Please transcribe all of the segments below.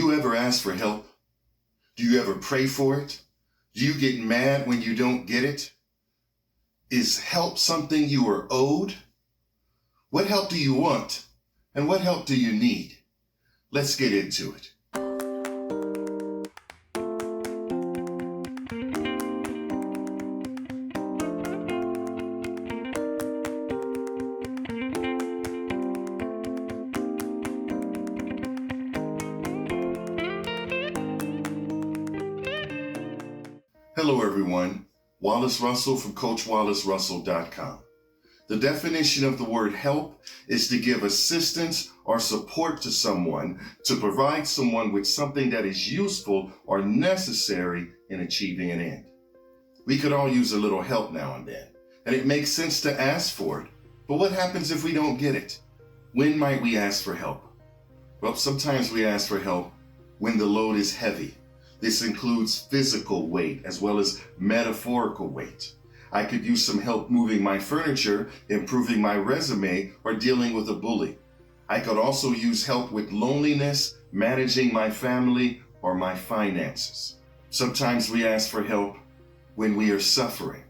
you ever ask for help? Do you ever pray for it? Do you get mad when you don't get it? Is help something you are owed? What help do you want? And what help do you need? Let's get into it. Hello everyone, Wallace Russell from CoachWallaceRussell.com. The definition of the word help is to give assistance or support to someone, to provide someone with something that is useful or necessary in achieving an end. We could all use a little help now and then, and it makes sense to ask for it. But what happens if we don't get it? When might we ask for help? Well, sometimes we ask for help when the load is heavy. This includes physical weight as well as metaphorical weight. I could use some help moving my furniture, improving my resume, or dealing with a bully. I could also use help with loneliness, managing my family, or my finances. Sometimes we ask for help when we are suffering,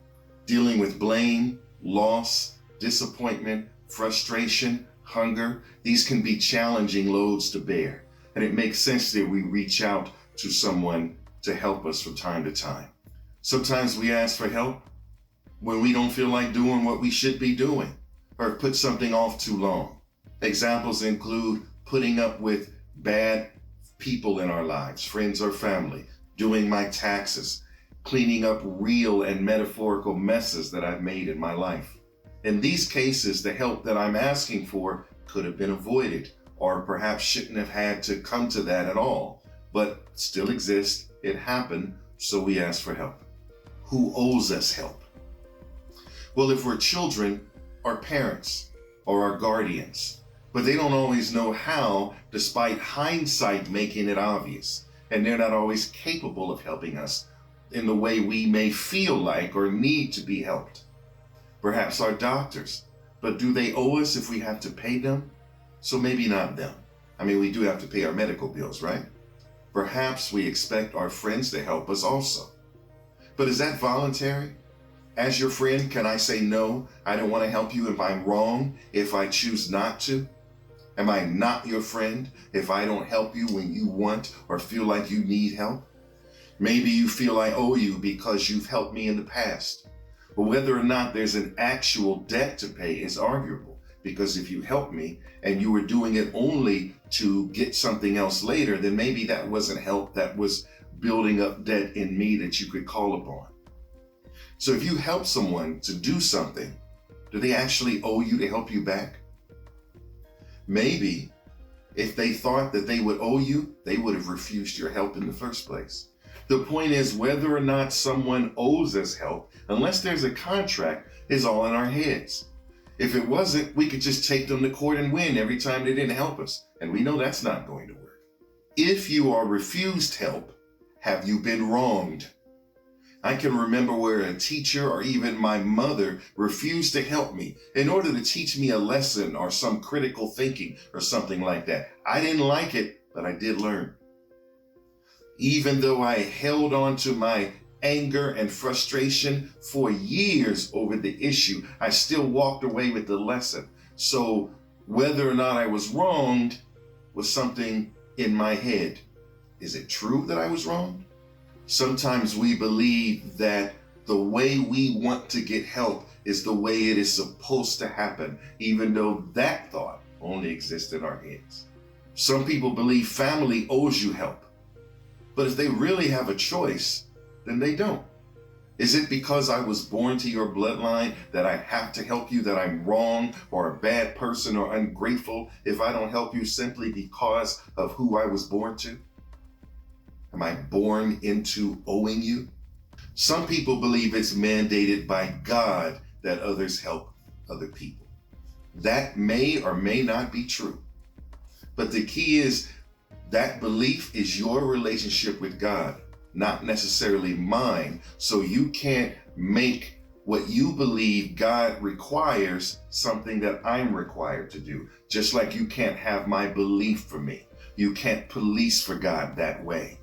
dealing with blame, loss, disappointment, frustration, hunger. These can be challenging loads to bear, and it makes sense that we reach out to someone to help us from time to time. Sometimes we ask for help when we don't feel like doing what we should be doing or put something off too long. Examples include putting up with bad people in our lives, friends or family, doing my taxes, cleaning up real and metaphorical messes that I've made in my life. In these cases, the help that I'm asking for could have been avoided or perhaps shouldn't have had to come to that at all, but still exists. It happened, so we ask for help. Who owes us help? Well, if we're children, our parents or our guardians, but they don't always know how, despite hindsight making it obvious, and they're not always capable of helping us in the way we may feel like or need to be helped. Perhaps our doctors, but do they owe us if we have to pay them? So maybe not them. I mean, we do have to pay our medical bills, right? Perhaps we expect our friends to help us also. But is that voluntary? As your friend, can I say, no, I don't want to help you if I'm wrong, if I choose not to? Am I not your friend if I don't help you when you want or feel like you need help? Maybe you feel I owe you because you've helped me in the past. But whether or not there's an actual debt to pay is arguable, because if you helped me and you were doing it only to get something else later, then maybe that wasn't help, that was building up debt in me that you could call upon. So if you help someone to do something, do they actually owe you to help you back? Maybe if they thought that they would owe you, they would have refused your help in the first place. The point is, whether or not someone owes us help, unless there's a contract, is all in our heads. If it wasn't, we could just take them to court and win every time they didn't help us. And we know that's not going to work. If you are refused help, have you been wronged? I can remember where a teacher or even my mother refused to help me in order to teach me a lesson or some critical thinking or something like that. I didn't like it, but I did learn. Even though I held on to my anger and frustration for years over the issue, I still walked away with the lesson. So whether or not I was wronged was something in my head. Is it true that I was wronged? Sometimes we believe that the way we want to get help is the way it is supposed to happen, even though that thought only exists in our heads. Some people believe family owes you help, but if they really have a choice, then they don't. Is it because I was born to your bloodline that I have to help you, that I'm wrong or a bad person or ungrateful if I don't help you simply because of who I was born to? Am I born into owing you? Some people believe it's mandated by God that others help other people. That may or may not be true. But the key is that belief is your relationship with God, not necessarily mine. So you can't make what you believe God requires something that I'm required to do. Just like you can't have my belief for me. You can't police for God that way.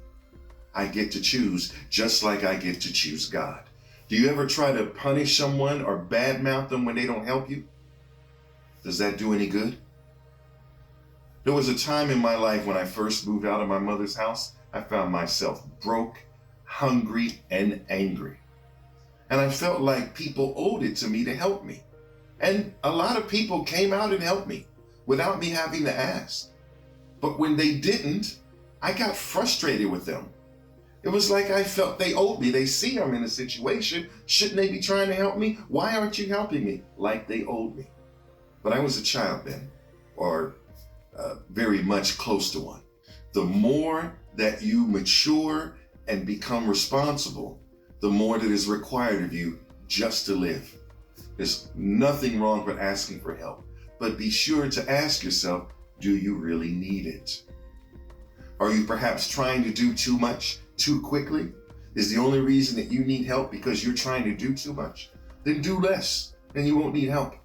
I get to choose just like I get to choose God. Do you ever try to punish someone or badmouth them when they don't help you? Does that do any good? There was a time in my life when I first moved out of my mother's house, I found myself broke, hungry, and angry. And I felt like people owed it to me to help me. And a lot of people came out and helped me without me having to ask. But when they didn't, I got frustrated with them. It was like I felt they owed me. They see I'm in a situation. Shouldn't they be trying to help me? Why aren't you helping me? Like they owed me. But I was a child then, or very much close to one. The more that you mature and become responsible, the more that is required of you just to live. There's nothing wrong with asking for help, but be sure to ask yourself, do you really need it? Are you perhaps trying to do too much too quickly? Is the only reason that you need help because you're trying to do too much? Then do less and you won't need help.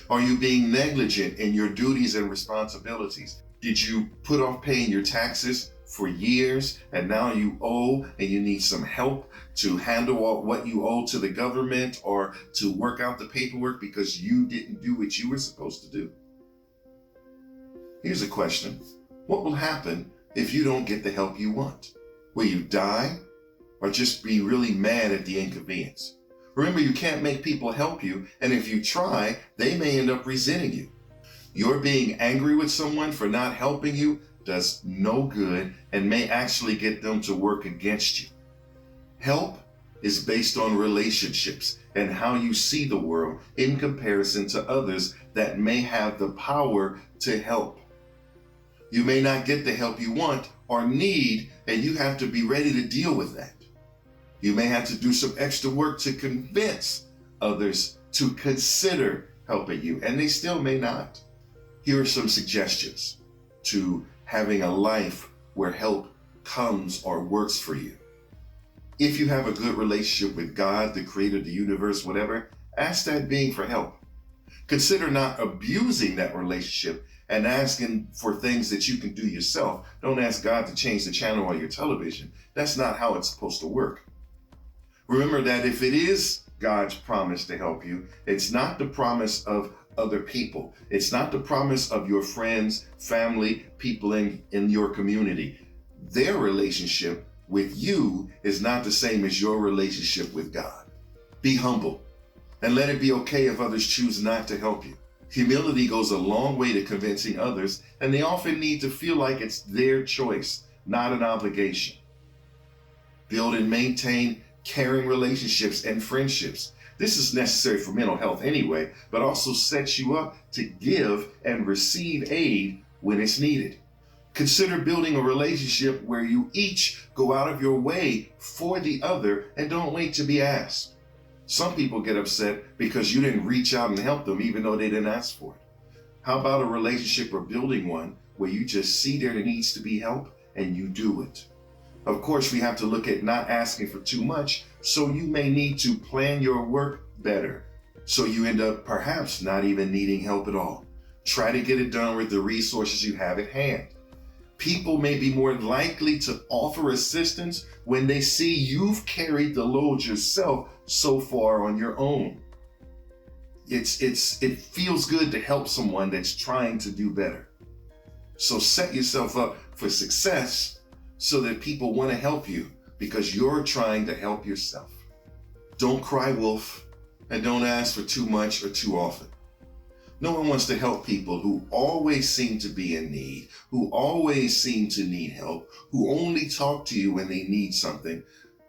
Are you being negligent in your duties and responsibilities? Did you put off paying your taxes for years and now you owe and you need some help to handle what you owe to the government or to work out the paperwork because you didn't do what you were supposed to do? Here's a question. What will happen if you don't get the help you want? Will you die or just be really mad at the inconvenience? Remember, you can't make people help you, and if you try, they may end up resenting you. Your being angry with someone for not helping you does no good and may actually get them to work against you. Help is based on relationships and how you see the world in comparison to others that may have the power to help. You may not get the help you want or need, and you have to be ready to deal with that. You may have to do some extra work to convince others to consider helping you, and they still may not. Here are some suggestions to having a life where help comes or works for you. If you have a good relationship with God, the creator of the universe, whatever, ask that being for help. Consider not abusing that relationship and asking for things that you can do yourself. Don't ask God to change the channel on your television. That's not how it's supposed to work. Remember that if it is God's promise to help you, it's not the promise of other people. It's not the promise of your friends, family, people in your community. Their relationship with you is not the same as your relationship with God. Be humble and let it be okay if others choose not to help you. Humility goes a long way to convincing others, and they often need to feel like it's their choice, not an obligation. Build and maintain caring relationships and friendships. This is necessary for mental health anyway, but also sets you up to give and receive aid when it's needed. Consider building a relationship where you each go out of your way for the other and don't wait to be asked. Some people get upset because you didn't reach out and help them even though they didn't ask for it. How about a relationship or building one where you just see there needs to be help and you do it? Of course, we have to look at not asking for too much, so you may need to plan your work better, so you end up perhaps not even needing help at all. Try to get it done with the resources you have at hand. People may be more likely to offer assistance when they see you've carried the load yourself so far on your own. It feels good to help someone that's trying to do better. So set yourself up for success so that people want to help you because you're trying to help yourself. Don't cry wolf and don't ask for too much or too often. No one wants to help people who always seem to be in need, who always seem to need help, who only talk to you when they need something.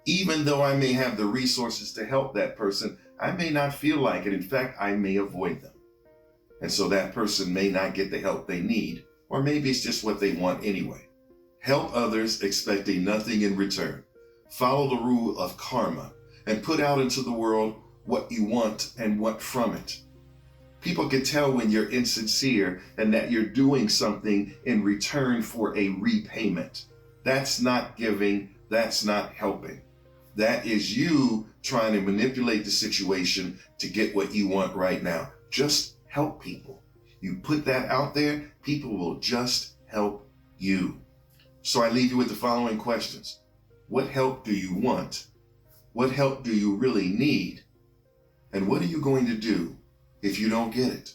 Even though I may have the resources to help that person, I may not feel like it. In fact, I may avoid them. And so that person may not get the help they need, or maybe it's just what they want anyway. Help others expecting nothing in return. Follow the rule of karma and put out into the world what you want and want from it. People can tell when you're insincere and that you're doing something in return for a repayment. That's not giving, that's not helping. That is you trying to manipulate the situation to get what you want right now. Just help people. You put that out there, people will just help you. So I leave you with the following questions. What help do you want? What help do you really need? And what are you going to do if you don't get it?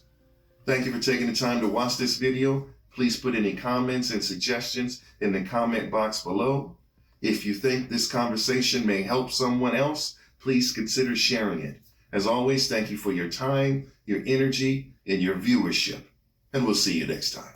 Thank you for taking the time to watch this video. Please put any comments and suggestions in the comment box below. If you think this conversation may help someone else, please consider sharing it. As always, thank you for your time, your energy, and your viewership. And we'll see you next time.